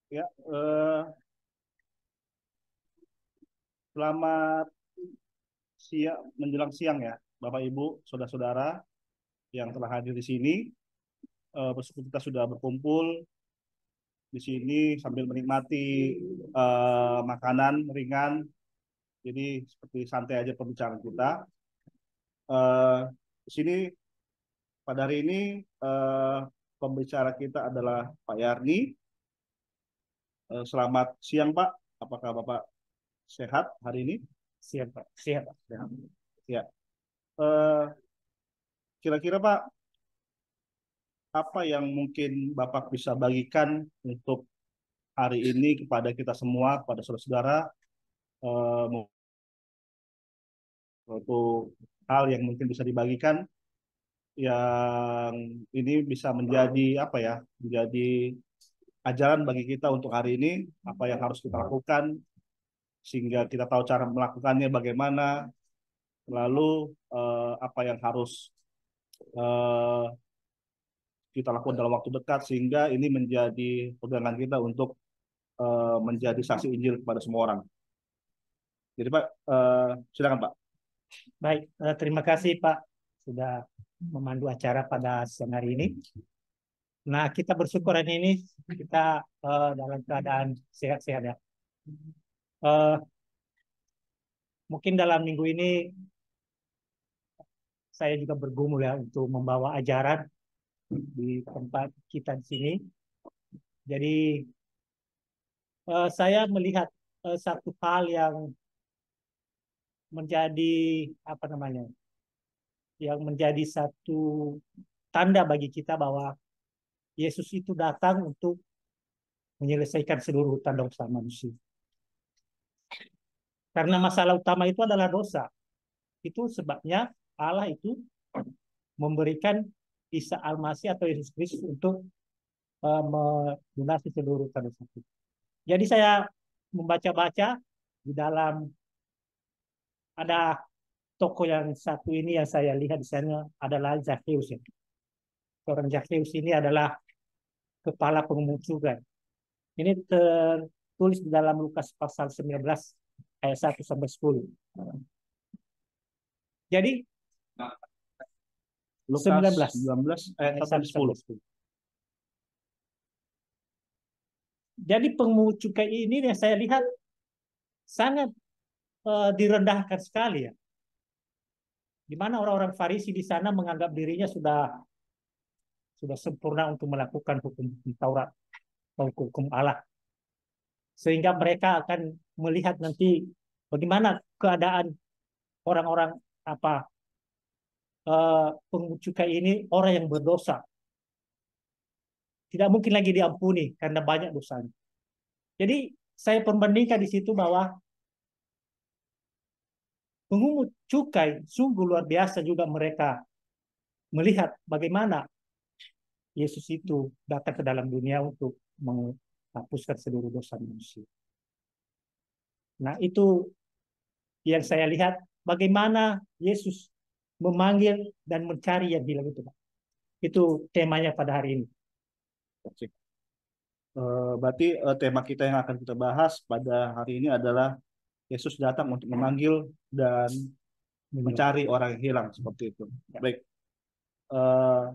Ya, selamat siang menjelang siang ya, Bapak Ibu, saudara-saudara yang telah hadir di sini. Bersyukur kita sudah berkumpul di sini sambil menikmati makanan ringan. Jadi seperti santai aja pembicaraan kita. Di sini pada hari ini pembicara kita adalah Pak Yarni. Selamat siang Pak, apakah Bapak sehat hari ini? Siap, Pak. Siap, Pak. Sehat. Ya. Eh, Kira-kira Pak, apa yang mungkin Bapak bisa bagikan untuk hari ini kepada kita semua, kepada saudara-saudara, untuk hal yang mungkin bisa dibagikan, yang ini bisa menjadi apa ya, menjadi ajaran bagi kita untuk hari ini, apa yang harus kita lakukan, sehingga kita tahu cara melakukannya bagaimana, lalu apa yang harus eh, kita lakukan dalam waktu dekat, sehingga ini menjadi pegangan kita untuk menjadi saksi Injil kepada semua orang. Jadi Pak, silakan Pak. Baik, terima kasih Pak sudah memandu acara pada siang hari ini. Nah, kita bersyukur hari ini kita dalam keadaan sehat-sehat ya. Eh, Mungkin dalam minggu ini saya juga bergumul ya untuk membawa ajaran di tempat kita di sini. Jadi saya melihat satu hal yang menjadi apa namanya, yang menjadi satu tanda bagi kita bahwa Yesus itu datang untuk menyelesaikan seluruh tanda usaha manusia. Karena masalah utama itu adalah dosa. Itu sebabnya Allah itu memberikan Isa Al-Masih atau Yesus Kristus untuk melunasi seluruh tanda usaha. Jadi saya membaca-baca di dalam ada toko yang satu ini yang saya lihat di sana adalah Zakheus. Ya. Orang Zakheus ini adalah kepala pengemuncut cukai. Ini tertulis di dalam Lukas pasal 19 ayat 1 sampai 10. Jadi Lukas 19 19 ayat ayat 1 sampai 1 sampai 10. 10. Jadi pengemuncut cukai ini yang saya lihat sangat direndahkan sekali ya. Di mana orang-orang Farisi di sana menganggap dirinya sudah sempurna untuk melakukan hukum Taurat atau hukum Allah. Sehingga mereka akan melihat nanti bagaimana keadaan orang-orang apa pengemuncut cukai ini, orang yang berdosa tidak mungkin lagi diampuni karena banyak dosanya. Jadi saya perbandingkan di situ bahwa pengungut cukai sungguh luar biasa juga mereka melihat bagaimana Yesus itu datang ke dalam dunia untuk menghapuskan seluruh dosa manusia. Nah, itu yang saya lihat bagaimana Yesus memanggil dan mencari yang hilang itu, Pak. Itu temanya pada hari ini. Berarti tema kita yang akan kita bahas pada hari ini adalah Yesus datang untuk memanggil dan mencari orang yang hilang seperti itu. Ya. Baik, eh,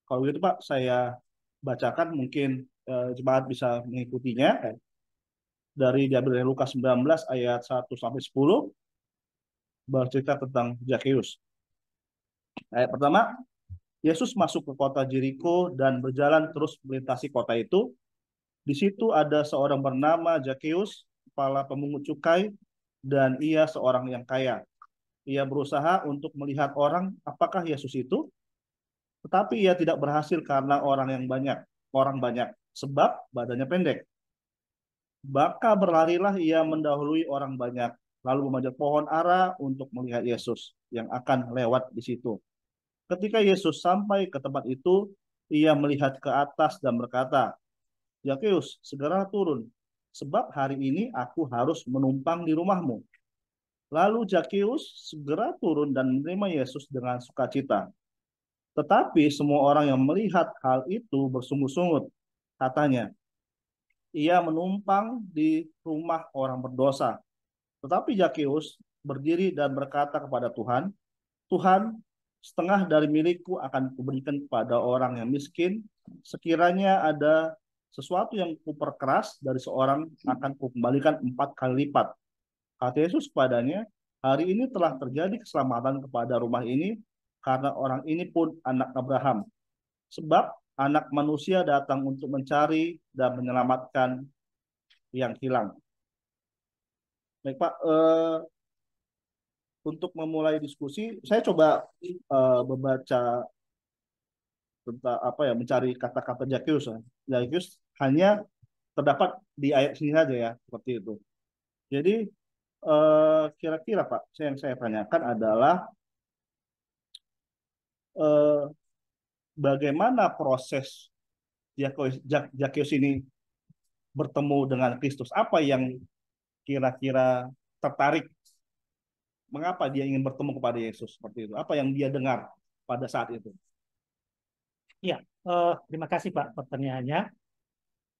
kalau gitu Pak, saya bacakan mungkin jemaat bisa mengikutinya dari diambil dari Lukas 19 ayat 1 sampai 10 bercerita tentang Zakheus. Ayat pertama, Yesus masuk ke kota Jericho dan berjalan terus melintasi kota itu. Di situ ada seorang bernama Zakheus, kepala pemungut cukai, dan ia seorang yang kaya. Ia berusaha untuk melihat orang apakah Yesus itu, tetapi ia tidak berhasil karena orang banyak, sebab badannya pendek. Maka berlarilah ia mendahului orang banyak, lalu memanjat pohon ara untuk melihat Yesus yang akan lewat di situ. Ketika Yesus sampai ke tempat itu, ia melihat ke atas dan berkata, Zakheus, segera turun, sebab hari ini aku harus menumpang di rumahmu. Lalu Zakheus segera turun dan menerima Yesus dengan sukacita. Tetapi semua orang yang melihat hal itu bersungut-sungut. Katanya, ia menumpang di rumah orang berdosa. Tetapi Zakeus berdiri dan berkata kepada Tuhan, Tuhan, setengah dari milikku akan kuberikan kepada orang yang miskin. Sekiranya ada sesuatu yang kuperkeras dari seorang, akan kukembalikan 4 kali lipat. Kata Yesus kepadanya, hari ini telah terjadi keselamatan kepada rumah ini, karena orang ini pun anak Abraham. Sebab anak manusia datang untuk mencari dan menyelamatkan yang hilang. Baik Pak, untuk memulai diskusi, saya coba membaca tentang apa ya, mencari kata-kata Zacchaeus. Zacchaeus hanya terdapat di ayat sini saja ya, seperti itu. Jadi kira-kira Pak, yang saya tanyakan adalah eh, bagaimana proses Zacchaeus ini bertemu dengan Kristus? Apa yang kira-kira tertarik? Mengapa dia ingin bertemu kepada Yesus seperti itu? Apa yang dia dengar pada saat itu? Ya, terima kasih Pak pertanyaannya.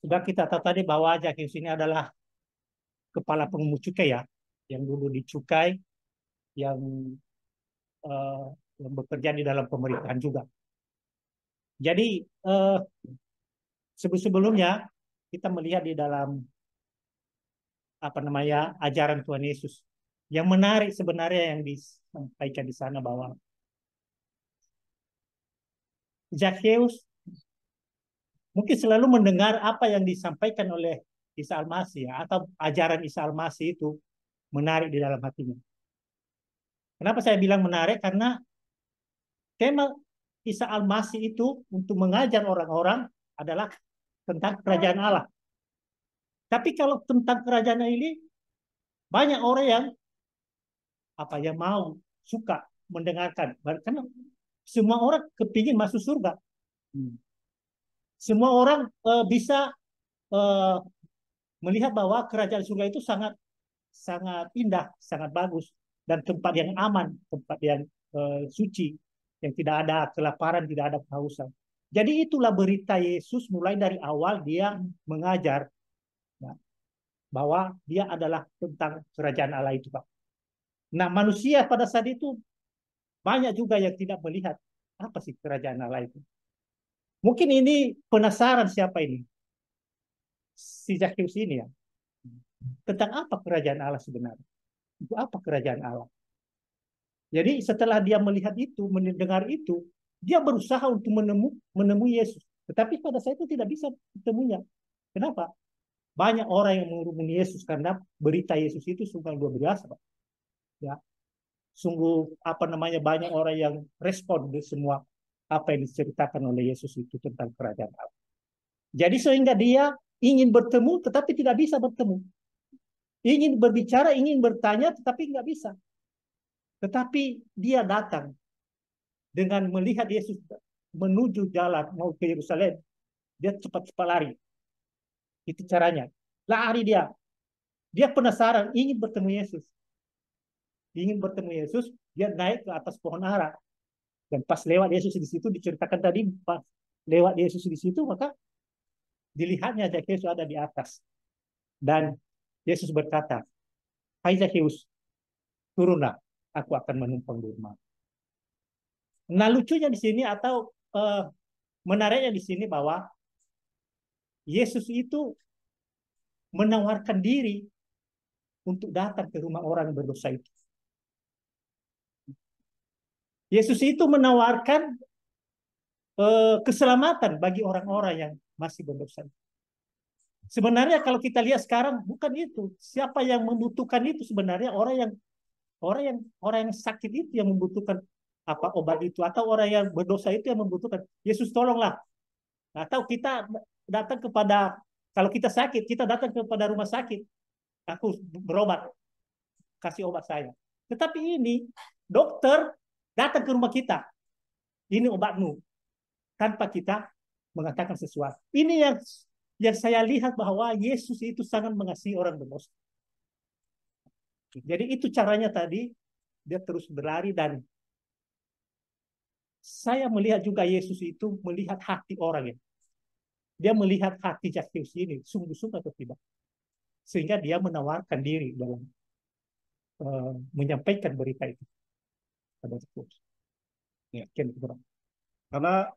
Sudah kita tahu tadi bahwa Zacchaeus ini adalah kepala pengungut cukai ya, yang dulu dicukai, yang eh, yang bekerja di dalam pemerintahan juga. Jadi sebelumnya kita melihat di dalam apa namanya ajaran Tuhan Yesus. Yang menarik sebenarnya yang disampaikan di sana bahwa Zacchaeus mungkin selalu mendengar apa yang disampaikan oleh Isa Al-Masih ya, atau ajaran Isa Al-Masih itu menarik di dalam hatinya. Kenapa saya bilang menarik? Karena tema Isa Al-Masih itu untuk mengajar orang-orang adalah tentang kerajaan Allah. Tapi kalau tentang kerajaan ini banyak orang yang apa yang mau suka mendengarkan. Karena semua orang kepingin masuk surga. Semua orang bisa uh, melihat bahwa kerajaan surga itu sangat sangat indah, sangat bagus dan tempat yang aman, tempat yang suci, yang tidak ada kelaparan, tidak ada kehausan. Jadi itulah berita Yesus mulai dari awal dia mengajar ya, bahwa dia adalah tentang kerajaan Allah itu, Pak. Nah, manusia pada saat itu banyak juga yang tidak melihat apa sih kerajaan Allah itu. Mungkin ini penasaran siapa ini? Si Zakheus ini ya. Tentang apa kerajaan Allah sebenarnya? Itu apa kerajaan Allah? Jadi setelah dia melihat itu, mendengar itu, dia berusaha untuk menemui Yesus. Tetapi pada saat itu tidak bisa ketemunya. Kenapa? Banyak orang yang menghubungi Yesus karena berita Yesus itu sungguh luar biasa, Pak. Ya, sungguh apa namanya banyak orang yang respon di semua apa yang diceritakan oleh Yesus itu tentang kerajaan Allah. Jadi sehingga dia ingin bertemu tetapi tidak bisa bertemu. Ingin berbicara, ingin bertanya tetapi nggak bisa. Tetapi dia datang dengan melihat Yesus menuju jalan mau ke Yerusalem, dia cepat-cepat lari. Itu caranya. Lari dia. Dia penasaran, ingin bertemu Yesus. Ingin bertemu Yesus, dia naik ke atas pohon ara. Dan pas lewat Yesus di situ, diceritakan tadi, pas lewat Yesus di situ, maka dilihatnya Zakheus ada di atas. Dan Yesus berkata, hai Zakheus, turunlah, aku akan menumpang di rumah. Nah lucunya di sini atau menariknya di sini bahwa Yesus itu menawarkan diri untuk datang ke rumah orang yang berdosa itu. Yesus itu menawarkan keselamatan bagi orang-orang yang masih berdosa. Sebenarnya kalau kita lihat sekarang bukan itu. Siapa yang membutuhkan itu sebenarnya orang yang sakit itu yang membutuhkan apa obat itu atau orang yang berdosa itu yang membutuhkan. Yesus tolonglah. Atau kita datang kepada kalau kita sakit kita datang kepada rumah sakit. Aku berobat, kasih obat saya. Tetapi ini dokter datang ke rumah kita. Ini obatmu tanpa kita mengatakan sesuatu. Ini yang saya lihat bahwa Yesus itu sangat mengasihi orang berdosa. Jadi itu caranya tadi dia terus berlari dan saya melihat juga Yesus itu melihat hati orang ya. dia melihat hati Zakheus ini sungguh-sungguh atau tidak, sehingga dia menawarkan diri dalam menyampaikan berita itu pada Zakheus. Ya. Sekian, Bro. Karena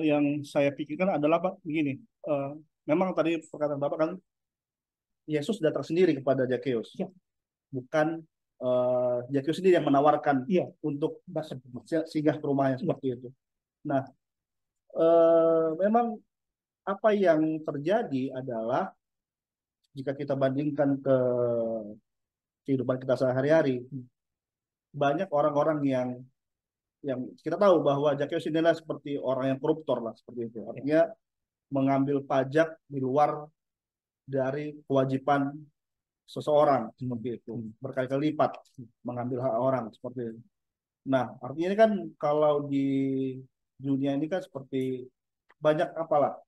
yang saya pikirkan adalah Pak begini, memang tadi perkataan Bapak kan Yesus datang sendiri kepada Zakheus, Ya. bukan Zakheus sendiri yang menawarkan Iya. untuk singgah ke rumahnya seperti itu. Nah, memang apa yang terjadi adalah jika kita bandingkan ke kehidupan kita sehari-hari, banyak orang-orang yang kita tahu bahwa Zakheus inilah seperti orang yang koruptor lah seperti itu. Artinya mengambil pajak di luar dari kewajiban seseorang seperti itu, berkali-kali lipat mengambil hak orang seperti itu. Nah, artinya ini kan kalau di dunia ini kan seperti banyak apalah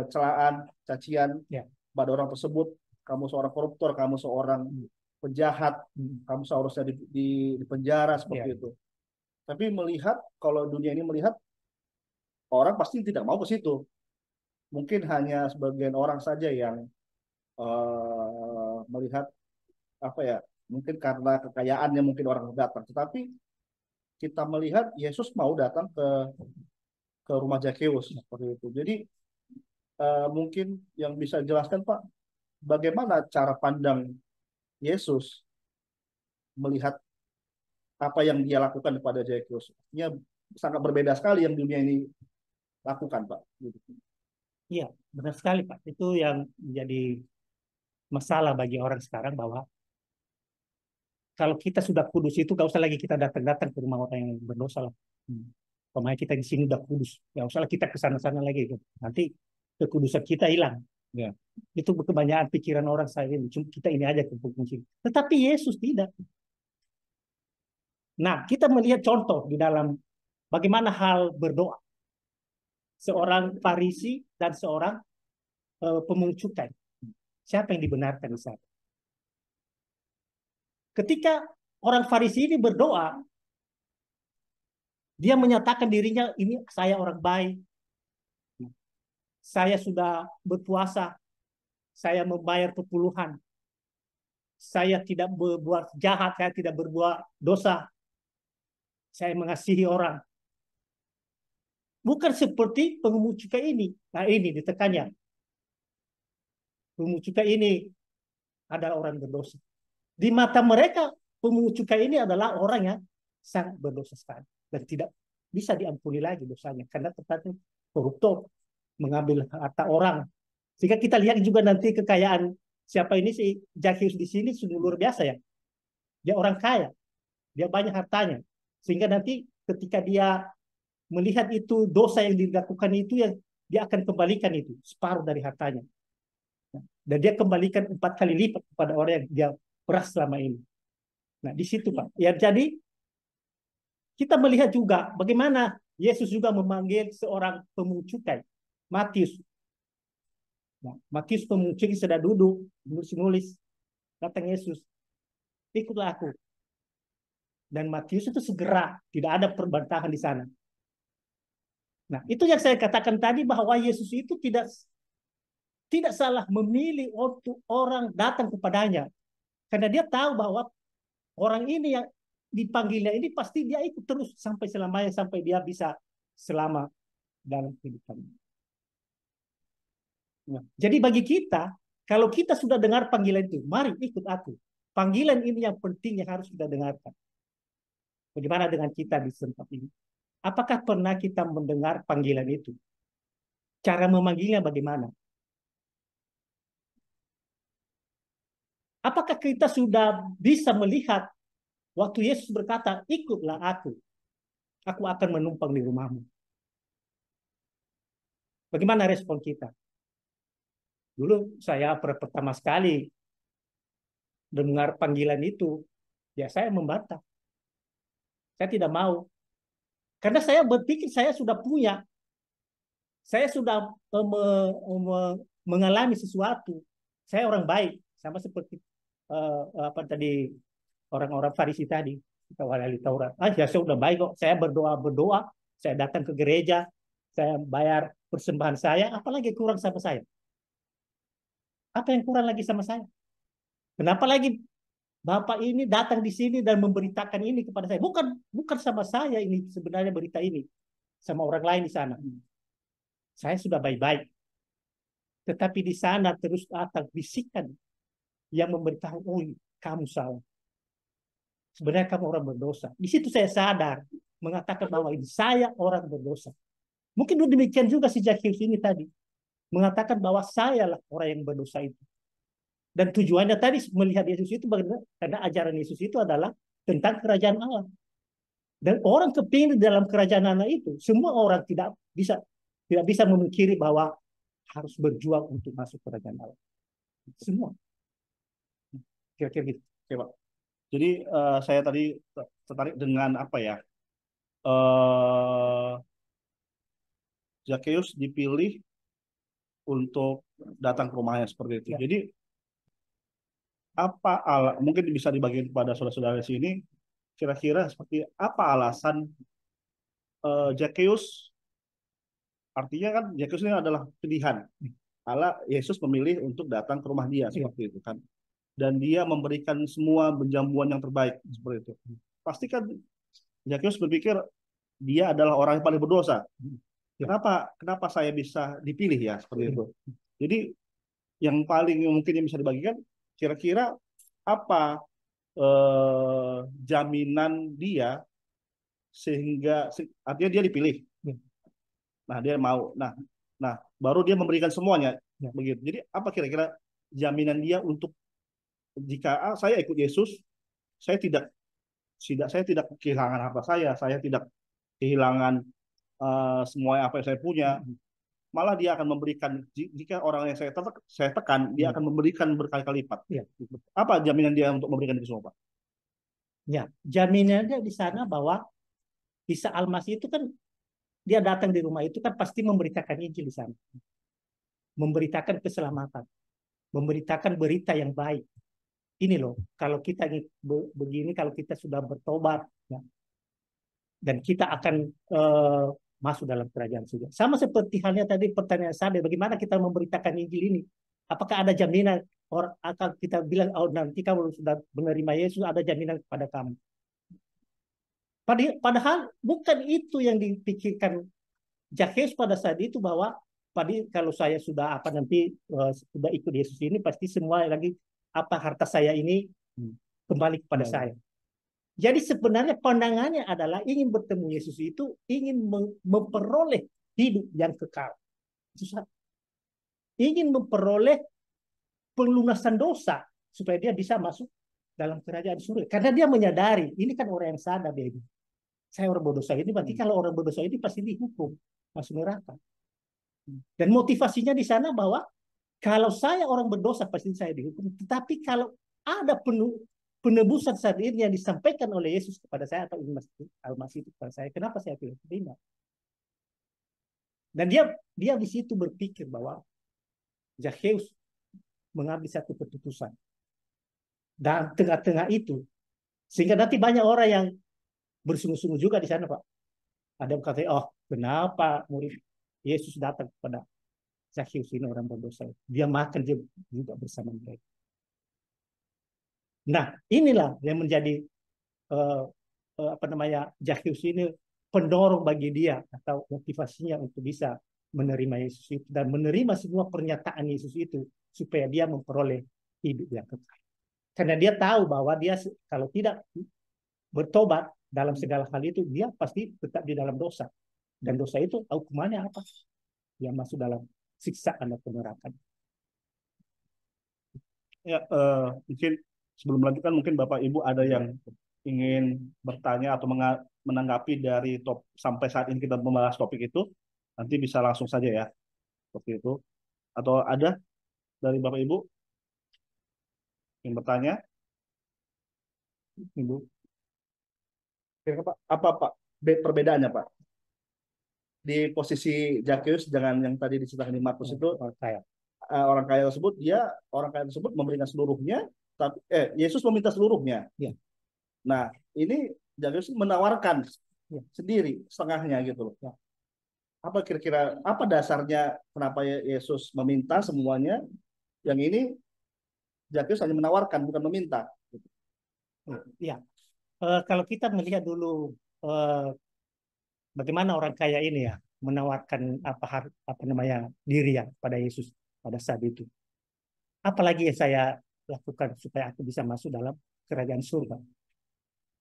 celaan, cacian pada orang tersebut. Kamu seorang koruptor, kamu seorang penjahat, kamu seharusnya di penjara seperti itu. Tapi melihat kalau dunia ini melihat orang pasti tidak mau ke situ. Mungkin hanya sebagian orang saja yang melihat apa ya, mungkin karena kekayaannya mungkin orang datang. Tetapi kita melihat Yesus mau datang ke rumah Zakheus seperti itu. Jadi mungkin yang bisa jelaskan Pak, bagaimana cara pandang Yesus melihat apa yang dia lakukan kepada Zakheus. Artinya sangat berbeda sekali yang dunia ini lakukan Pak. Iya, benar sekali Pak. Itu yang menjadi masalah bagi orang sekarang, bahwa kalau kita sudah kudus itu gak usah lagi kita datang-datang ke rumah orang yang berdosa lah. Pemain kita di sini udah kudus, gak usah kita ke sana-sana lagi. Nanti kekudusan kita hilang. Ya. Itu kebanyakan pikiran orang saya ini. Kita ini aja kefungsi. Tetapi Yesus tidak. Nah, kita melihat contoh di dalam bagaimana hal berdoa. Seorang Farisi dan seorang pemungut cukai. Siapa yang dibenarkan di sana? Ketika orang Farisi ini berdoa, dia menyatakan dirinya, ini saya orang baik, saya sudah berpuasa, saya membayar kepuluhan, saya tidak berbuat jahat, saya tidak berbuat dosa, saya mengasihi orang. Bukan seperti pemungut cukai ini. Nah, ini ditekannya. Pemungut cukai ini adalah orang berdosa. Di mata mereka, pemungut cukai ini adalah orang yang sangat berdosa sekali dan tidak bisa diampuni lagi dosanya karena ternyata koruptor, mengambil harta orang. Sehingga kita lihat juga nanti kekayaan siapa ini, si Zakheus di sini sudah luar biasa ya. Dia orang kaya, dia banyak hartanya. Sehingga nanti ketika dia melihat itu dosa yang dilakukan itu, yang dia akan kembalikan itu separuh dari hartanya. Dan dia kembalikan 4 kali lipat kepada orang yang dia peras selama ini. Nah, di situ Pak. Ya, jadi kita melihat juga bagaimana Yesus juga memanggil seorang pemungut cukai, Matius. Nah, Matius pemungut cukai sedang duduk, nulis-nulis. Datang Yesus, ikutlah aku. Dan Matius itu segera, tidak ada perbantahan di sana. Nah, itu yang saya katakan tadi, bahwa Yesus itu tidak salah memilih untuk orang datang kepadanya. Karena dia tahu bahwa orang ini yang dipanggilnya ini pasti dia ikut terus sampai selamanya, sampai dia bisa selamat dalam kehidupannya. Nah, jadi bagi kita, kalau kita sudah dengar panggilan itu, mari ikut aku. Panggilan ini yang penting yang harus kita dengarkan. Bagaimana dengan kita di tempat ini? Apakah pernah kita mendengar panggilan itu? Cara memanggilnya bagaimana? Apakah kita sudah bisa melihat waktu Yesus berkata, ikutlah aku akan menumpang di rumahmu. Bagaimana respon kita? Dulu saya pertama sekali dengar panggilan itu, ya saya membantah. Saya tidak mau. Karena saya berpikir saya sudah punya. Saya sudah mengalami sesuatu. Saya orang baik, sama seperti apa tadi orang-orang Farisi tadi, kita ahli Taurat. Ya saya udah baik kok. Saya berdoa, saya datang ke gereja, saya bayar persembahan saya, apalagi kurang sama saya? Apa yang kurang lagi sama saya? Kenapa lagi Bapak ini datang di sini dan memberitakan ini kepada saya? Bukan sama saya ini sebenarnya berita ini, sama orang lain di sana. Saya sudah baik-baik. Tetapi di sana terus datang bisikan yang memberitahu, oh kamu salah. Sebenarnya kamu orang berdosa. Di situ saya sadar, mengatakan bahwa ini saya orang berdosa. Mungkin demikian juga si Zakheus ini tadi. Mengatakan bahwa saya lah orang yang berdosa itu. Dan tujuannya tadi melihat Yesus itu karena ajaran Yesus itu adalah tentang kerajaan Allah. Dan orang kepingin dalam kerajaan Allah itu, semua orang tidak bisa memikiri bahwa harus berjuang untuk masuk kerajaan Allah. Semua. Kira-kira gitu. Oke, Pak. Jadi saya tadi tertarik dengan apa ya? eh Zakheus dipilih untuk datang ke rumahnya seperti itu. Ya. Jadi mungkin bisa dibagikan kepada saudara-saudara di sini, kira-kira seperti apa alasan Zakheus, artinya kan Zakheus ini adalah pilihan. Allah Yesus memilih untuk datang ke rumah dia seperti itu kan. Dan dia memberikan semua penjamuan yang terbaik seperti itu. Pasti kan Zakheus berpikir dia adalah orang yang paling berdosa. Kenapa saya bisa dipilih ya seperti itu. Jadi yang paling mungkin yang bisa dibagikan, kira-kira apa jaminan dia sehingga artinya dia dipilih. Nah, dia mau. Nah, baru dia memberikan semuanya begitu. Jadi apa kira-kira jaminan dia untuk jika saya ikut Yesus, saya tidak kehilangan harta saya tidak kehilangan semua apa yang saya punya. Malah dia akan memberikan, jika orang yang saya tekan, dia akan memberikan berkali-kali lipat. Apa jaminan dia untuk memberikan itu semua, Pak? Ya, jaminannya di sana bahwa Isa Al-Masih itu kan dia datang di rumah itu kan pasti memberitakan Injil di sana. Memberitakan keselamatan. Memberitakan berita yang baik. Ini loh, kalau kita begini, kalau kita sudah bertobat, ya, dan kita akan masuk dalam kerajaan surga. Sama seperti halnya tadi pertanyaan saya, bagaimana kita memberitakan Injil ini? Apakah ada jaminan orang akan kita bilang, oh nanti kamu sudah menerima Yesus, ada jaminan kepada kamu? Padahal bukan itu yang dipikirkan Zakheus pada saat itu, bahwa kalau saya sudah nanti sudah ikut Yesus ini, pasti semua lagi harta saya ini kembali kepada saya. Jadi sebenarnya pandangannya adalah ingin bertemu Yesus itu, ingin memperoleh hidup yang kekal. Ingin memperoleh pelunasan dosa supaya dia bisa masuk dalam kerajaan surga. Karena dia menyadari, ini kan orang yang sadar dia ini. Saya orang berdosa ini, berarti kalau orang berdosa ini pasti dihukum, masuk neraka. Dan motivasinya di sana bahwa kalau saya orang berdosa pasti saya dihukum. Tetapi kalau ada penebusan saat ini yang disampaikan oleh Yesus kepada saya atau Al-Masih itu kepada saya, kenapa saya tidak terima? Dan dia di situ berpikir bahwa Zakheus mengambil satu keputusan. Dan tengah-tengah itu, sehingga nanti banyak orang yang bersungguh-sungguh juga di sana, Pak. Ada yang kata, oh kenapa murid Yesus datang kepada Zakheus ini orang berdosa? Dia makan juga bersama mereka. Nah, inilah yang menjadi Zakheus ini pendorong bagi dia atau motivasinya untuk bisa menerima Yesus itu dan menerima semua pernyataan Yesus itu supaya dia memperoleh hidup yang kekal. Karena dia tahu bahwa dia kalau tidak bertobat dalam segala hal itu, dia pasti tetap di dalam dosa. Dan dosa itu hukumannya apa? Dia masuk dalam siksaan atau neraka. Ya, mungkin sebelum melanjutkan, mungkin Bapak Ibu ada yang ingin bertanya atau menanggapi dari sampai saat ini kita membahas topik itu, nanti bisa langsung saja ya, seperti itu. Atau ada dari Bapak Ibu yang bertanya? Ibu, kira-kira apa Pak perbedaannya Pak di posisi Zakheus dengan yang tadi diceritakan di Markus itu? Orang kaya tersebut memberikan seluruhnya, tapi Yesus meminta seluruhnya. Ya. Nah, ini Zakheus menawarkan sendiri setengahnya gitu loh. Ya. Apa kira-kira apa dasarnya kenapa Yesus meminta semuanya? Yang ini Zakheus hanya menawarkan bukan meminta. Ya, kalau kita melihat dulu eh, bagaimana orang kaya ini ya menawarkan apa namanya diri ya pada Yesus pada saat itu. Apalagi yang saya lakukan supaya aku bisa masuk dalam kerajaan surga.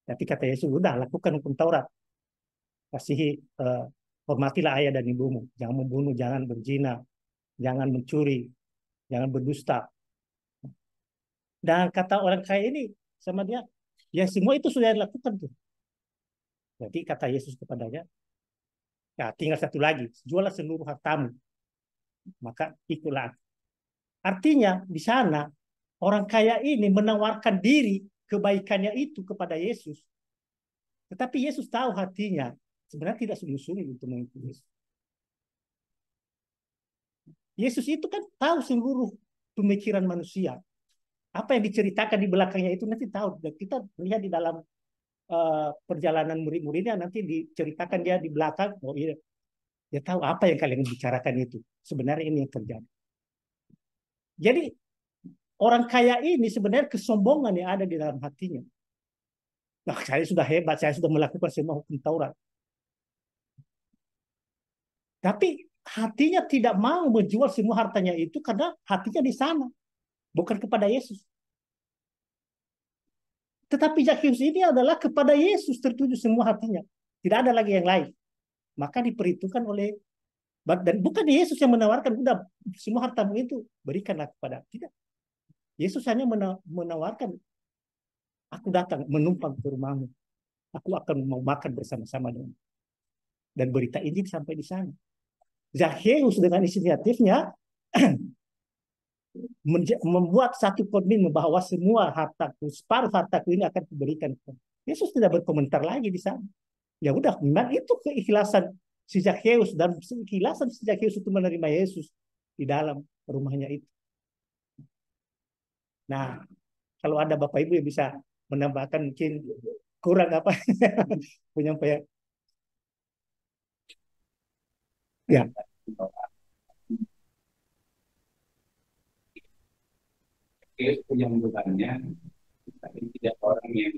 Tapi kata Yesus, udah lakukan hukum Taurat. Kasihi, hormatilah ayah dan ibumu. Jangan membunuh, jangan berzina, jangan mencuri, jangan berdusta. Dan kata orang kaya ini sama dia, ya semua itu sudah dilakukan tuh. Jadi kata Yesus kepadanya, ya tinggal satu lagi, jualah seluruh hartamu, maka ikutlah. Artinya di sana orang kaya ini menawarkan diri kebaikannya itu kepada Yesus. Tetapi Yesus tahu hatinya sebenarnya tidak sungguh-sungguh untuk mengikuti Yesus. Yesus itu kan tahu seluruh pemikiran manusia. Apa yang diceritakan di belakangnya itu nanti tahu. Dan kita lihat di dalam perjalanan murid-muridnya nanti diceritakan dia di belakang. Oh iya, dia tahu apa yang kalian bicarakan itu. Sebenarnya ini yang terjadi. Jadi orang kaya ini sebenarnya kesombongan yang ada di dalam hatinya. Nah, saya sudah hebat, saya sudah melakukan semua hukum Taurat. Tapi hatinya tidak mau menjual semua hartanya itu karena hatinya di sana, bukan kepada Yesus. Tetapi Zakheus ini adalah kepada Yesus tertuju semua hatinya. Tidak ada lagi yang lain. Maka diperhitungkan oleh, dan bukan Yesus yang menawarkan, udah semua hartamu itu berikanlah kepada. Tidak. Yesus hanya menawarkan, aku datang menumpang ke rumahmu. Aku akan mau makan bersama-sama dengan. Dan berita Injil sampai di sana. Zakheus dengan inisiatifnya membuat satu komitmen bahwa semua hartaku, separuh hartaku ini akan diberikan. Yesus tidak berkomentar lagi di sana. Ya udah, memang itu keikhlasan si Zakheus dan keikhlasan si Zakheus itu menerima Yesus di dalam rumahnya itu. Nah, kalau ada Bapak Ibu yang bisa menambahkan mungkin kurang apa penyampaian. Ya. Penyambutannya tapi tidak orang yang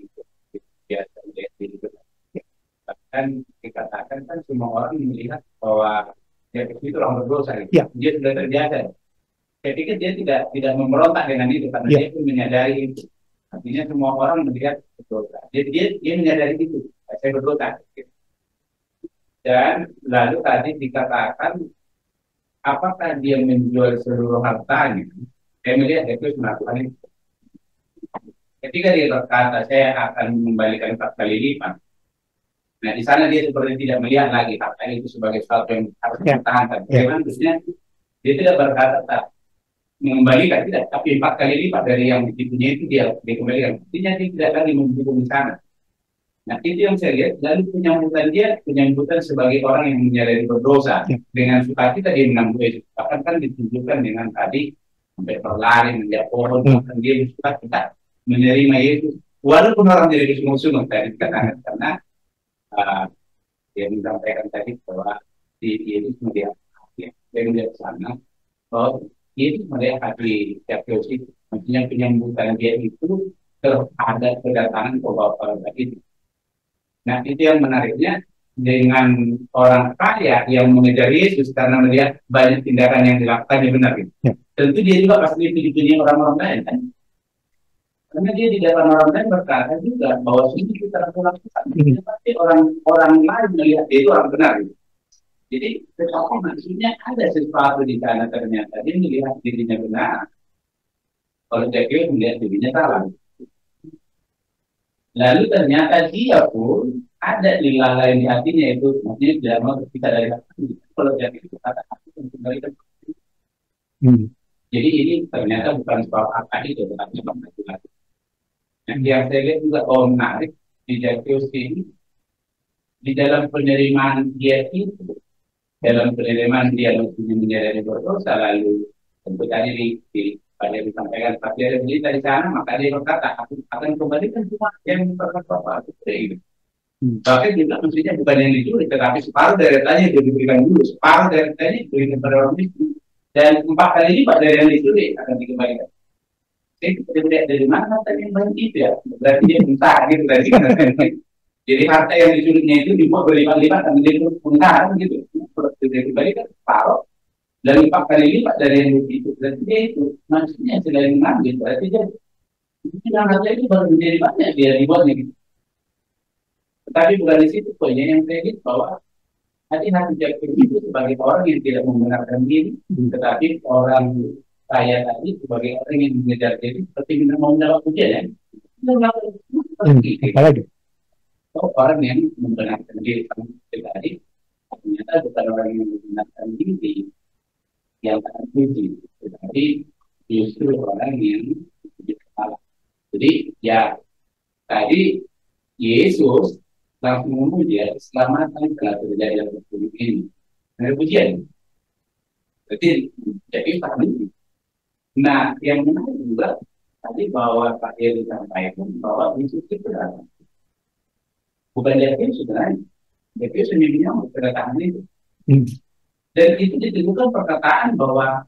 biasa melihat diri itu. Bahkan dikatakan kan semua orang melihat bahwa dia itu orang berdosa, Ya. dia sudah terbiasa. Saya pikir dia tidak memberontak dengan itu karena dia pun menyadari itu. Artinya semua orang melihat berdosa. Dia menyadari itu. Saya berdosa. Dan lalu tadi dikatakan apakah dia menjual seluruh hartanya? Saya melihat itu melakukan itu. Ketika dia berkata saya akan mengembalikan 4 kali lipat. Nah di sana dia seperti tidak melihat lagi harta itu sebagai sesuatu yang harus dipertahankan. Bagaimana maksudnya dia tidak berkata tak mengembalikan, tidak, tapi 4 kali lipat dari yang dipunya itu dia dikembalikan. Artinya dia tidak lagi membutuhkan di sana. Nah itu yang saya lihat. Lalu penyambutan sebagai orang yang menyadari berdosa dengan sukacita dia menambah itu. Bahkan kan ditunjukkan dengan tadi sampai berlari menjauh pohon, bahkan dia sukacita menerima Yesus. Walaupun orang jadi sungguh-sungguh tadi dikatakan karena dia menyampaikan tadi bahwa Yesus melihat hati, dia melihat sana bahwa Yesus melihat hati Zakheus itu. Maksudnya penyambutan dia itu terhadap kedatangan Bapak itu. Nah itu yang menariknya dengan orang kaya yang mengejar Yesus karena melihat banyak tindakan yang dilakukannya benar. Tentu dia juga pasti dipunyai orang-orang lain kan. Karena dia di depan orang lain berkata juga bahwa ini kita lakukan. Pasti orang lain melihat dia itu orang benar. Jadi tetapi maksudnya ada sesuatu di sana ternyata dia melihat dirinya benar. Kalau Zakheus melihat dirinya salah. Lalu ternyata dia pun ada lillah lain di hatinya itu, maksudnya tidak mau terpisah dari hati. Kalau Zakheus kata hati untuk kembalikan. Jadi ini ternyata bukan soal akal itu, tetapi soal manipulasi. Nah, yang saya lihat juga menarik di Zakheus ini, di dalam penerimaan dia itu, dalam penerimaan dia menjadi berdosa, lalu tentu tadi pada disampaikan tapi ada berita di sana, maka dia berkata aku akan kembalikan semua yang berkat Bapak itu. Bahkan juga maksudnya bukan yang dicuri, tetapi separuh dari hartanya itu diberikan dulu, separuh dari hartanya diberikan pada orang miskin, dan 4 kali lipat dari yang dicuri akan dikembalikan. Jadi kita lihat dari mana harta yang banyak itu ya, berarti dia minta gitu tadi. Jadi harta yang dicurinya itu dibuat berlipat-lipat dan menjadi pengusaha gitu. Kalau tidak dibalikan separuh dan 4 kali lipat dari yang itu, berarti dia itu maksudnya selain mengambil, berarti dia yang harta itu baru menjadi banyak dia dibuatnya gitu. Tetapi bukan di situ poinnya yang saya lihat bahwa hati-hati Jakir itu sebagai orang yang tidak membenarkan diri, tetapi orang kaya tadi sebagai orang yang mengejar diri seperti mau menjawab ujian ya. Apalagi orang yang membenarkan diri tadi ternyata bukan orang yang membenarkan diri yang akan puji, tetapi justru orang yang salah. Jadi ya tadi Yesus langsung memuji keselamatan telah terjadi dalam hidup ini. Ada pujian. Berarti jadi paham. Nah, yang menarik juga tadi bahwa Pak Heri sampaikan bahwa Yesus itu adalah bukan Yesus sebenarnya. Yesus hanya perkataan itu. Dan itu ditentukan perkataan bahwa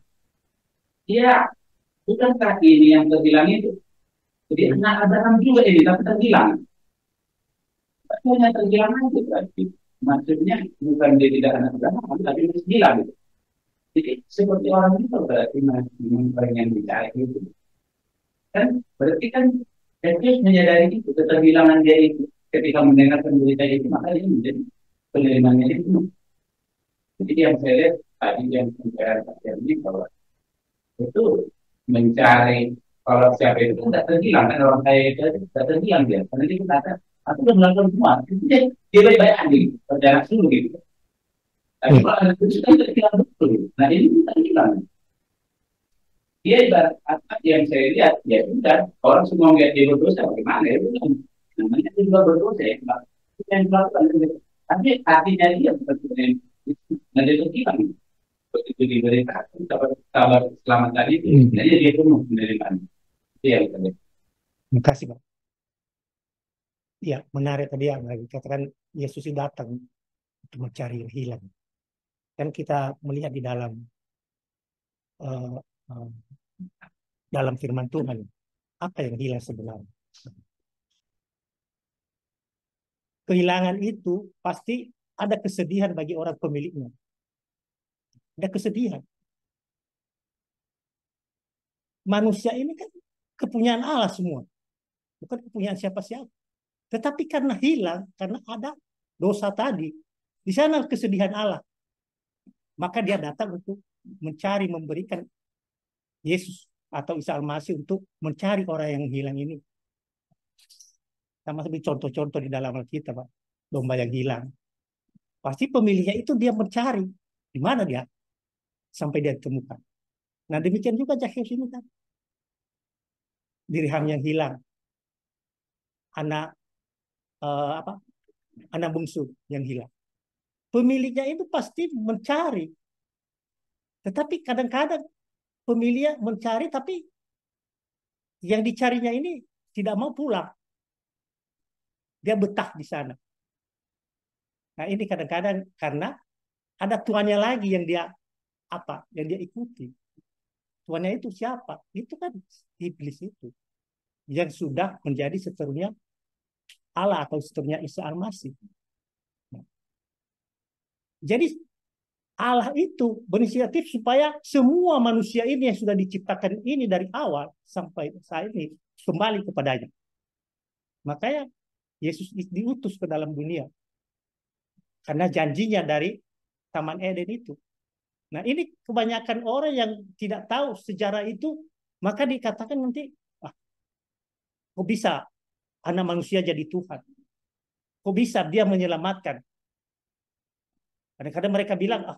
ya bukankah ini yang terhilang itu. Jadi anak Abraham juga ini tapi terhilang. Hanya terhilang aja berarti. Maksudnya bukan dia tidak anak Abraham, tapi masih hilang gitu. Jadi seperti orang itu berarti masih pengen bicara itu. Kan berarti kan Yesus menyadari itu keterhilangan dia itu ketika mendengarkan berita itu, maka dia menjadi penerimaannya itu. Jadi yang saya lihat tadi yang saya ini bahwa itu mencari kalau siapa itu tidak terhilang kan orang kaya itu tidak terhilang dia karena dia kata aku sudah melakukan semua dia baik-baik aja secara seluruh gitu. Tapi kalau ada itu sudah terhilang betul. Nah ini terhilang. Dia ibarat apa yang saya lihat ya sudah orang semua melihat dia berdosa bagaimana ya bukan namanya dia juga berdosa ya yang melakukan tapi artinya dia sebetulnya nah dia terhilang begitu diberitakan kabar selamat tadi jadi dia penuh penerimaan itu yang kita lihat. Terima kasih, Pak. Ya, menarik tadi yang katakan Yesus datang untuk mencari yang hilang. Dan kita melihat di dalam dalam firman Tuhan apa yang hilang sebenarnya. Kehilangan itu pasti ada kesedihan bagi orang pemiliknya. Ada kesedihan. Manusia ini kan kepunyaan Allah semua. Bukan kepunyaan siapa-siapa. Tetapi karena hilang, karena ada dosa tadi, di sana kesedihan Allah. Maka dia datang untuk mencari, memberikan Yesus atau Isa Al-Masih untuk mencari orang yang hilang ini. Sama seperti contoh-contoh di dalam Alkitab, Pak. Domba yang hilang. Pasti pemiliknya itu dia mencari. Di mana dia? Sampai dia temukan. Nah demikian juga Zakheus ini kan. Dirham yang hilang. Anak anak bungsu yang hilang. Pemiliknya itu pasti mencari. Tetapi kadang-kadang pemiliknya mencari tapi yang dicarinya ini tidak mau pulang. Dia betah di sana. Nah ini kadang-kadang karena ada tuannya lagi yang dia yang dia ikuti. Tuannya itu siapa? Itu kan iblis itu yang sudah menjadi seterunya Allah atau seterunya Isa Al-Masih. Nah, jadi Allah itu berinisiatif supaya semua manusia ini yang sudah diciptakan ini dari awal sampai saat ini kembali kepadanya. Makanya Yesus diutus ke dalam dunia. Karena janjinya dari Taman Eden itu. Nah ini kebanyakan orang yang tidak tahu sejarah itu, maka dikatakan nanti, kok bisa anak manusia jadi Tuhan? Kok bisa dia menyelamatkan? Kadang-kadang mereka bilang,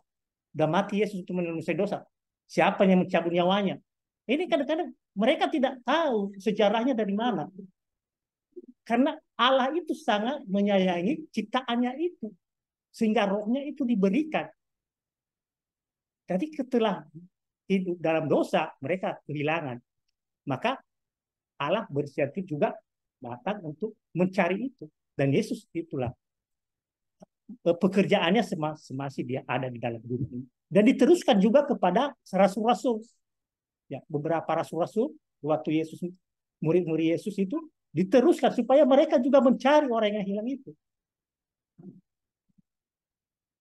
udah mati Yesus untuk menebus dosa. Siapa yang mencabut nyawanya? Ini kadang-kadang mereka tidak tahu sejarahnya dari mana. Karena Allah itu sangat menyayangi ciptaannya itu. Sehingga rohnya itu diberikan. Jadi setelah hidup dalam dosa, mereka kehilangan. Maka Allah berinisiatif juga datang untuk mencari itu. Dan Yesus itulah pekerjaannya masih dia ada di dalam dunia ini. Dan diteruskan juga kepada rasul-rasul. Ya, beberapa rasul-rasul waktu Yesus, murid-murid Yesus itu diteruskan supaya mereka juga mencari orang yang hilang itu.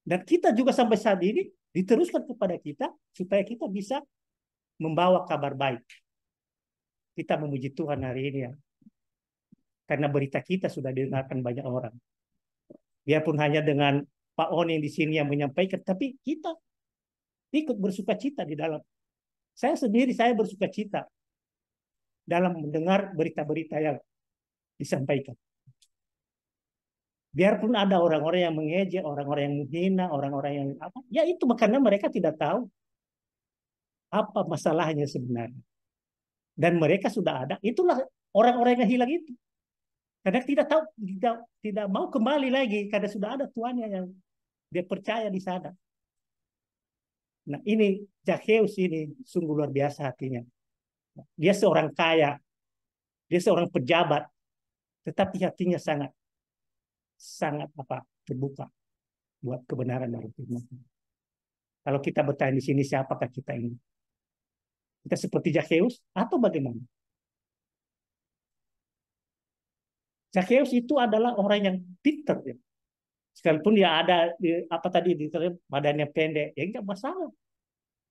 Dan kita juga sampai saat ini diteruskan kepada kita supaya kita bisa membawa kabar baik. Kita memuji Tuhan hari ini ya. Karena berita kita sudah didengarkan banyak orang. Biarpun hanya dengan Pak On yang di sini yang menyampaikan, tapi kita ikut bersuka cita di dalam. Saya sendiri, saya bersuka cita dalam mendengar berita-berita yang disampaikan. Biarpun ada orang-orang yang mengejek, orang-orang yang menghina, orang-orang yang apa, ya itu karena mereka tidak tahu apa masalahnya sebenarnya. Dan mereka sudah ada, itulah orang-orang yang hilang itu. Karena tidak tahu, tidak mau kembali lagi karena sudah ada tuannya yang dia percaya di sana. Nah ini Zakheus ini sungguh luar biasa hatinya. Dia seorang kaya, dia seorang pejabat, tetapi hatinya sangat terbuka buat kebenaran dari Tuhan. Kalau kita bertanya di sini siapakah kita ini? Kita seperti Zakheus atau bagaimana? Zakheus itu adalah orang yang pintar ya. Sekalipun dia ada apa tadi di badannya pendek, ya enggak masalah.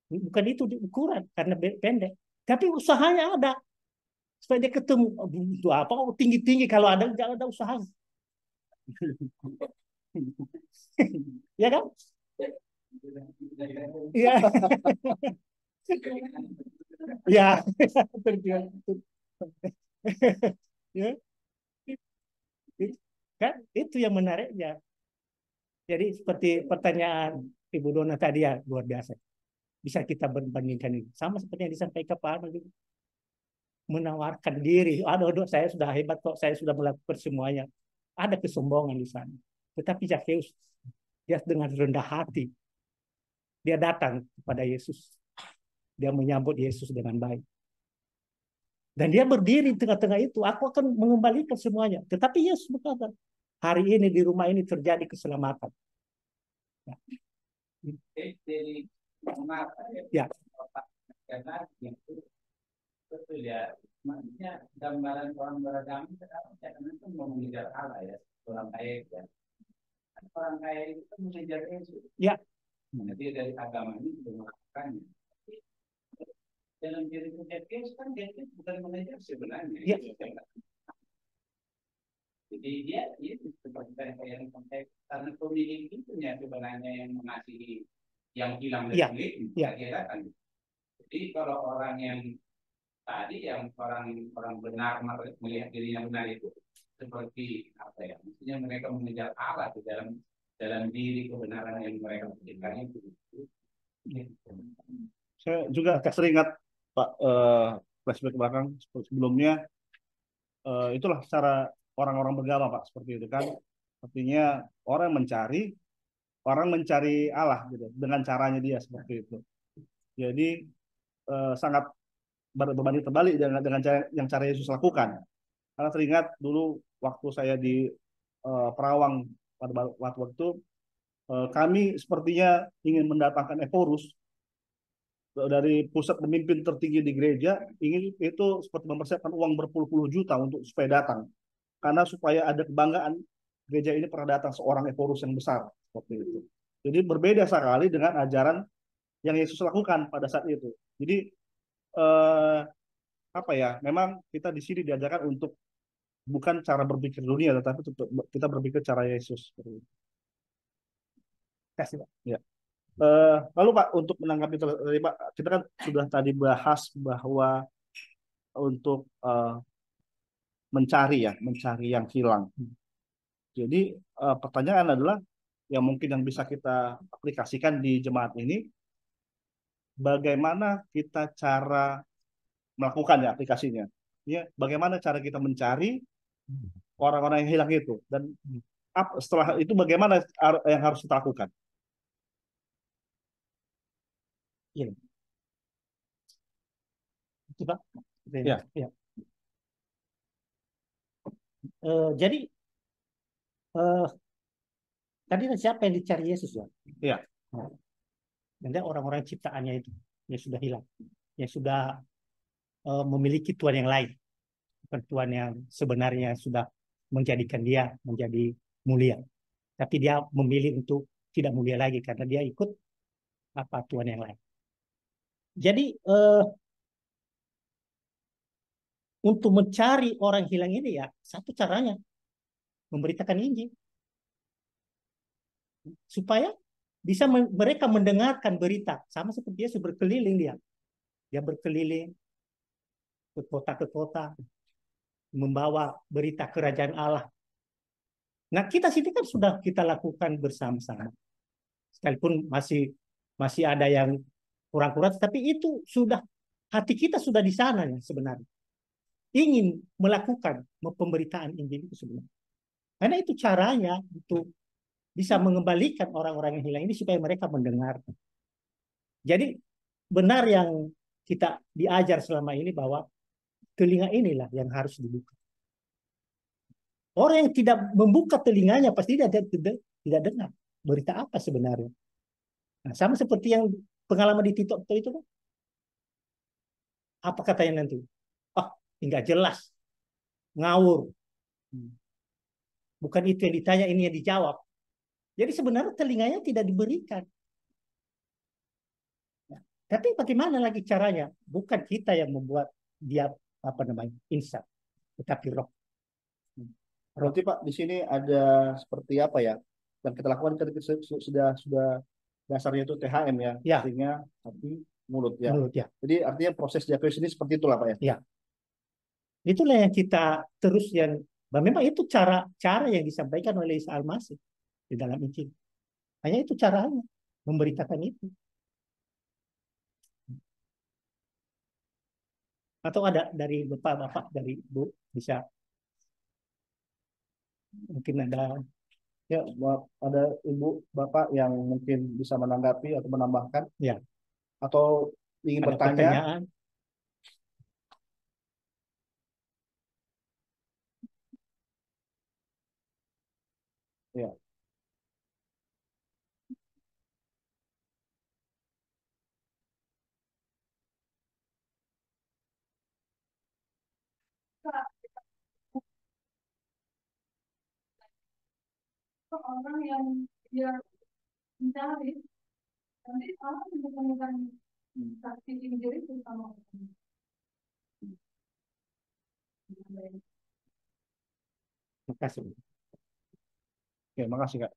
Bukan itu ukuran karena pendek. Tapi usahanya ada. Supaya dia ketemu itu apa tinggi-tinggi kalau ada jangan ada usaha. Ya kan? Iya. Ya. Ya. Kan itu yang menariknya. Jadi seperti pertanyaan Ibu Dona tadi ya luar biasa. Bisa kita bandingkan ini. Sama seperti yang disampaikan Pak Arnold juga. Menawarkan diri. Aduh, saya sudah hebat kok, saya sudah melakukan semuanya. Ada kesombongan di sana. Tetapi Zakheus, dia dengan rendah hati, dia datang kepada Yesus. Dia menyambut Yesus dengan baik. Dan dia berdiri di tengah-tengah itu, aku akan mengembalikan semuanya. Tetapi Yesus berkata, hari ini di rumah ini terjadi keselamatan. Ya. Ya. Betul ya, maksudnya gambaran orang beragama karena itu mau mengejar Allah ya, orang kaya ya. Orang kaya itu mengejar Yesus. Ya. Jadi dari agama ini sudah melakukannya. Dalam diri Yesus kan dia bukan mengejar sebenarnya. Ya. Jadi dia seperti yang sampai karena pemilik itu sebenarnya yang mengasihi yang hilang dari milik, kira kan. Jadi kalau orang yang tadi yang orang benar melihat dirinya benar itu seperti apa ya? Maksudnya mereka mengejar Allah di dalam diri kebenaran yang mereka pikirkan itu. Saya juga kasih ingat Pak flashback belakang sebelumnya itulah cara orang-orang beragama Pak seperti itu kan. Artinya orang mencari Allah gitu dengan caranya dia seperti itu. Jadi sangat berbanding terbalik dengan cara Yesus lakukan. Karena teringat dulu waktu saya di Perawang pada waktu itu kami sepertinya ingin mendatangkan Evorus dari pusat pemimpin tertinggi di gereja, ingin itu seperti mempersiapkan uang berpuluh-puluh juta untuk supaya datang. Karena supaya ada kebanggaan gereja ini pernah datang seorang Evorus yang besar seperti itu. Jadi berbeda sekali dengan ajaran yang Yesus lakukan pada saat itu. Jadi apa ya? Memang kita di sini diajarkan untuk bukan cara berpikir dunia, tetapi kita berpikir cara Yesus. Kasih Pak. Ya. Lalu Pak, untuk menanggapi tadi Pak, kita kan sudah tadi bahas bahwa untuk mencari yang hilang. Jadi pertanyaan adalah yang mungkin yang bisa kita aplikasikan di jemaat ini, bagaimana kita cara melakukan ya aplikasinya? Ya, bagaimana cara kita mencari orang-orang yang hilang itu dan setelah itu bagaimana yang harus kita lakukan? Iya. Itu Pak. Ya. Ya. Jadi Tadi siapa yang dicari Yesus ya? Iya. Dan orang-orang ciptaannya itu yang sudah hilang, yang sudah memiliki Tuhan yang lain, bukan Tuhan yang sebenarnya sudah menjadikan dia menjadi mulia, tapi dia memilih untuk tidak mulia lagi karena dia ikut apa Tuhan yang lain. Jadi untuk mencari orang hilang ini ya satu caranya memberitakan Injil supaya bisa mereka mendengarkan berita sama seperti Yesus berkeliling dia berkeliling ke kota membawa berita kerajaan Allah. Nah kita sini kan sudah kita lakukan bersama-sama sekalipun masih ada yang kurang-kurang tapi itu sudah hati kita sudah di sana ya sebenarnya ingin melakukan pemberitaan Injil itu sebenarnya karena itu caranya untuk bisa mengembalikan orang-orang yang hilang ini supaya mereka mendengar. Jadi benar yang kita diajar selama ini bahwa telinga inilah yang harus dibuka. Orang yang tidak membuka telinganya pasti tidak dengar berita apa sebenarnya. Nah, sama seperti yang pengalaman di TikTok itu kan. Apa katanya nanti? Ah, nggak jelas. Ngawur. Bukan itu yang ditanya, ini yang dijawab. Jadi sebenarnya telinganya tidak diberikan. Tapi bagaimana lagi caranya? Bukan kita yang membuat dia insaf, tetapi roh. Berarti Pak di sini ada seperti apa ya? Yang kita lakukan kan sudah dasarnya itu THM ya, Ya. artinya hati, mulut ya. Mulut ya. Jadi artinya proses diagnosis ini seperti itulah Pak ya. Ya. Itulah yang kita terus yang memang itu cara yang disampaikan oleh Isa Al-Masih di dalam Injil. Hanya itu caranya memberitakan itu. Atau ada dari bapak-bapak, dari ibu bisa mungkin ada Ya, ada ibu bapak yang mungkin bisa menanggapi atau menambahkan ya atau ingin ada bertanya. pertanyaan. Ya. Orang yang dia mencari nanti Allah menemukan saksi Injil itu sama orang. Terima kasih. Oke, makasih Kak.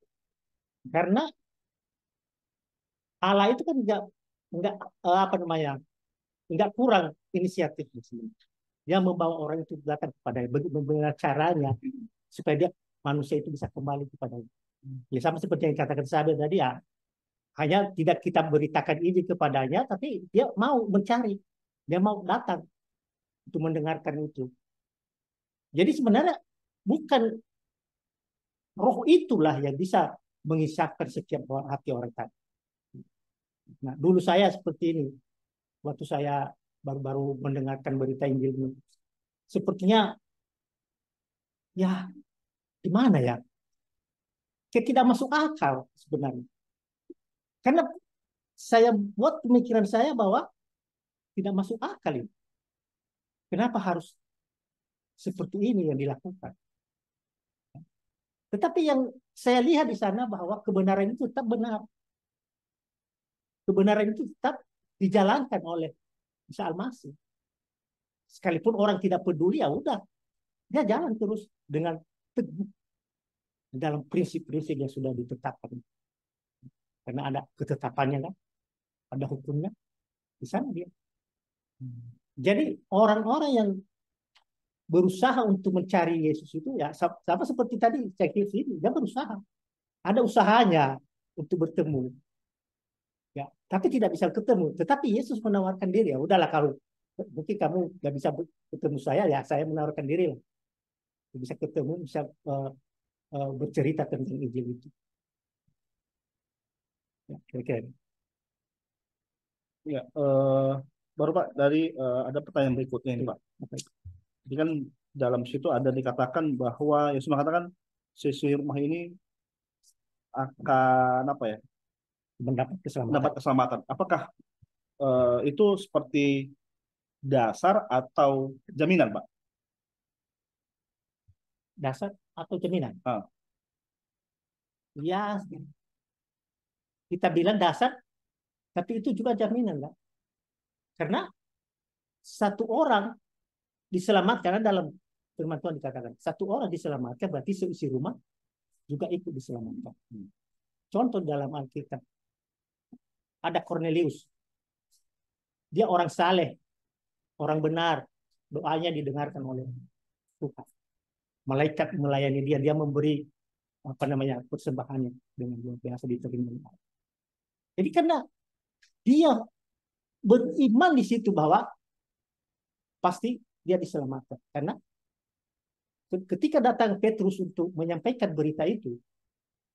Karena Allah itu kan enggak enggak kurang inisiatif di sini. Dia membawa orang itu datang kepada bagaimana caranya supaya dia manusia itu bisa kembali kepada. Ya sama seperti yang katakan Sabir tadi ya, hanya tidak kita beritakan ini kepadanya, tapi dia mau mencari, dia mau datang untuk mendengarkan itu. Jadi sebenarnya bukan roh itulah yang bisa mengisahkan setiap hati orang tadi. Nah, dulu saya seperti ini, waktu saya baru-baru mendengarkan berita Injil ini, sepertinya ya gimana ya, kayak tidak masuk akal sebenarnya. Karena saya buat pemikiran saya bahwa tidak masuk akal ini. Kenapa harus seperti ini yang dilakukan? Tetapi yang saya lihat di sana bahwa kebenaran itu tetap benar. Kebenaran itu tetap dijalankan oleh Isa Al-Masih. Sekalipun orang tidak peduli, ya udah. Dia jalan terus dengan teguh dalam prinsip-prinsip yang sudah ditetapkan. Karena ada ketetapannya kan, ada hukumnya. Di sana dia. Jadi orang-orang yang berusaha untuk mencari Yesus itu ya sama seperti tadi cekis ini, dia berusaha. Ada usahanya untuk bertemu. Ya, tapi tidak bisa ketemu. Tetapi Yesus menawarkan diri, ya udahlah kalau mungkin kamu nggak bisa ketemu ya saya menawarkan diri lah. Bisa ketemu, bisa bercerita tentang Injil itu. Ya, kira-kira. Ya, baru Pak dari ada pertanyaan berikutnya ini Pak. Jadi kan dalam situ ada dikatakan bahwa Yesus mengatakan sisi rumah ini akan apa ya, mendapat keselamatan. mendapat keselamatan. Apakah itu seperti dasar atau jaminan, Pak? Dasar atau jaminan? Ah. Ya, kita bilang dasar, tapi itu juga jaminan, Pak. Karena satu orang diselamatkan dalam firman Tuhan dikatakan, satu orang diselamatkan berarti seisi rumah juga ikut diselamatkan. Contoh dalam Alkitab, ada Cornelius. Dia orang saleh, orang benar, doanya didengarkan oleh Tuhan. Malaikat melayani dia, dia memberi persembahannya dengan luar biasa diterima. Jadi karena dia beriman di situ bahwa pasti dia diselamatkan. Karena ketika datang Petrus untuk menyampaikan berita itu,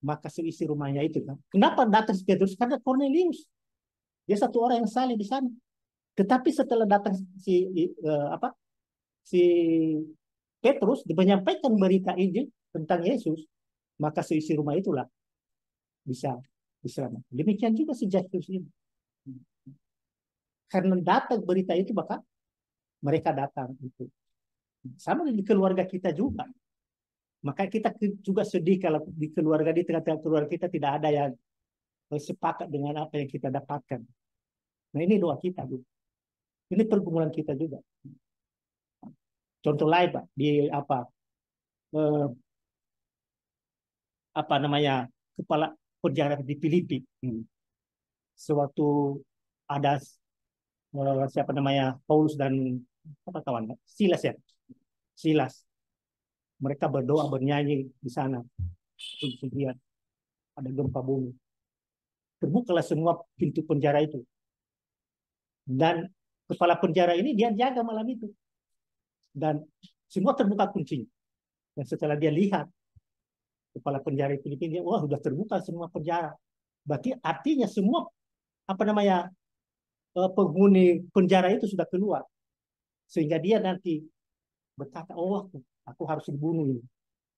maka seisi rumahnya itu kan. Kenapa datang Petrus? Karena Cornelius. Dia satu orang yang saleh di sana. Tetapi setelah datang si Petrus menyampaikan berita Injil tentang Yesus, maka seisi rumah itulah bisa diselamatkan. Demikian juga si Jairus ini. Karena datang berita itu, maka mereka datang itu. Sama di keluarga kita juga. Maka kita juga sedih kalau di keluarga, di tengah-tengah keluarga kita tidak ada yang sepakat dengan apa yang kita dapatkan. Nah, ini doa kita, Bu. Ini pergumulan kita juga. Contoh lain, Pak, di kepala penjara di Filipi. Sewaktu ada Paulus dan kawan Silas ya. Silas. Mereka berdoa, bernyanyi di sana. Kemudian ada gempa bumi. Terbukalah semua pintu penjara itu. Dan kepala penjara ini dia jaga malam itu. Dan semua terbuka kuncinya. Dan setelah dia lihat kepala penjara Filipina, wah sudah terbuka semua penjara. Berarti artinya semua penghuni penjara itu sudah keluar. Sehingga dia nanti berkata, oh aku harus dibunuh ini.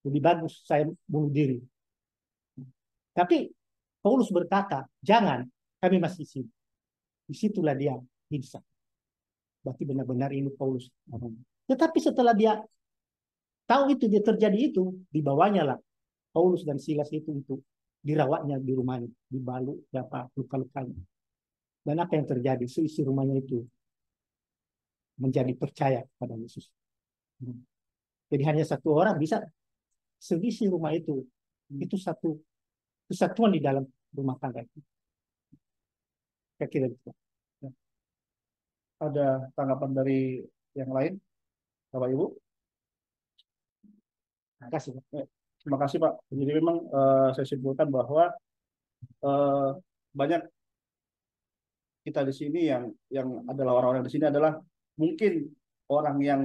Lebih bagus saya bunuh diri. Tapi Paulus berkata, jangan, kami masih di sini. Disitulah dia bisa. Berarti benar-benar ini Paulus. Tetapi setelah dia tahu itu, dia terjadi itu, dibawanya lah Paulus dan Silas itu untuk dirawatnya di rumahnya, dibalut luka-lukanya. Dan apa yang terjadi? Seisi rumahnya itu menjadi percaya pada Yesus. Jadi hanya satu orang bisa seisi rumah itu. Itu satu kesatuan di dalam rumah tangga itu. Kira-kira gitu. Ada tanggapan dari yang lain, Bapak Ibu? Terima kasih. Terima kasih, Pak. Jadi memang saya simpulkan bahwa banyak kita di sini yang adalah orang-orang di sini adalah mungkin orang yang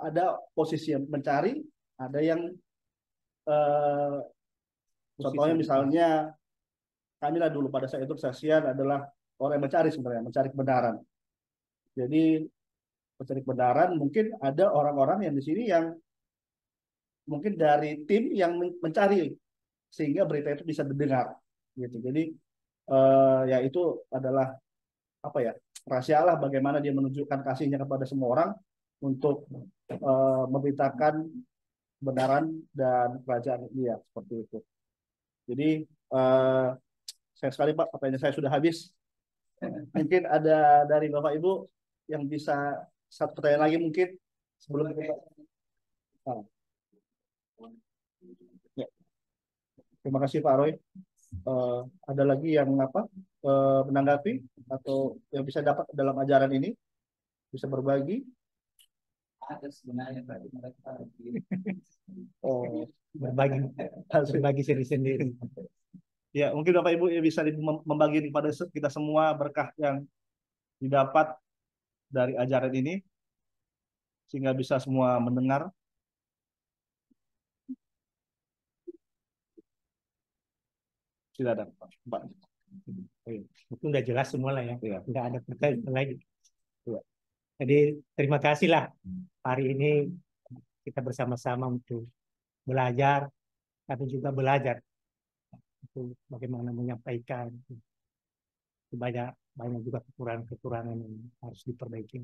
ada posisi yang mencari, ada yang contohnya misalnya kamilah dulu pada saat itu kesaksian adalah orang yang mencari sebenarnya, mencari kebenaran. Jadi mencari kebenaran mungkin ada orang-orang yang di sini yang mungkin dari tim yang mencari sehingga berita itu bisa didengar gitu. Jadi ya itu adalah apa ya, rahasia Allah bagaimana dia menunjukkan kasihnya kepada semua orang untuk memberitakan kebenaran dan kerajaan dia seperti itu. Jadi sayang sekali Pak, pertanyaan saya sudah habis. Mungkin ada dari Bapak Ibu yang bisa satu pertanyaan lagi mungkin sebelum kita. Ya. Terima kasih Pak Roy. Ada lagi yang menanggapi atau yang bisa dapat dalam ajaran ini, bisa berbagi? Ada sebenarnya tadi mereka berbagi sendiri-sendiri. Ya, mungkin Bapak Ibu bisa membagi kepada kita semua berkah yang didapat dari ajaran ini sehingga bisa semua mendengar. Tidak ada, Pak. Mungkin udah jelas semua lah ya. Ya. Nggak ada pertanyaan lagi. Ya. Jadi terima kasih lah hari ini kita bersama-sama untuk belajar kami juga belajar itu bagaimana menyampaikan. Banyak banyak juga kekurangan-kekurangan yang harus diperbaiki.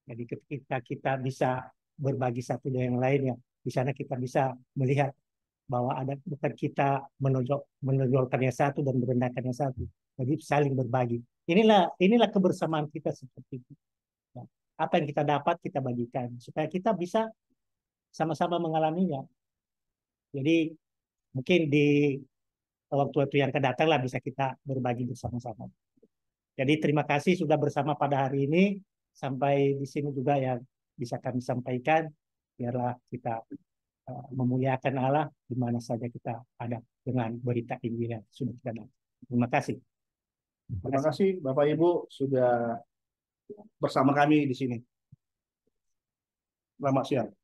Jadi ketika kita bisa berbagi satu dengan yang lainnya, di sana kita bisa melihat bahwa ada bukan kita menonjolkan yang satu dan merendahkan yang satu, jadi saling berbagi. Inilah kebersamaan kita seperti itu. Nah, apa yang kita dapat kita bagikan supaya kita bisa sama-sama mengalaminya. Jadi mungkin di waktu-waktu yang akan datang lah bisa kita berbagi bersama-sama. Jadi terima kasih sudah bersama pada hari ini. Sampai di sini juga yang bisa kami sampaikan. Biarlah kita memuliakan Allah di mana saja kita ada dengan berita Injil yang sudah kita dapat. Terima kasih. Terima kasih Bapak Ibu sudah bersama kami di sini. Selamat siang.